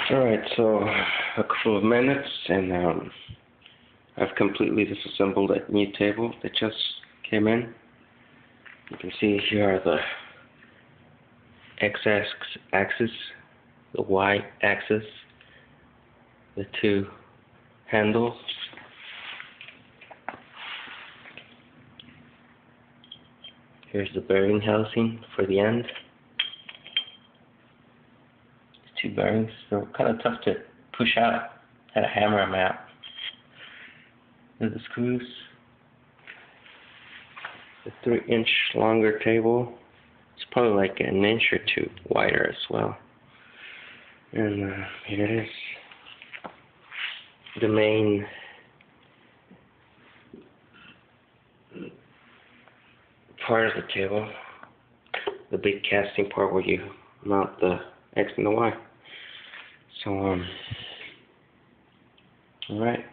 Alright, so a couple of minutes and I've completely disassembled that new table that just came in. You can see here are the X-axis, the Y-axis, the two handles. Here's the bearing housing for the end. Two bearings, so kind of tough to push out. Had to hammer them out. There's the screws. The 3-inch longer table. It's probably like an inch or two wider as well. And here it is. The main part of the table. The big casting part where you mount the X and the Y. So, alright.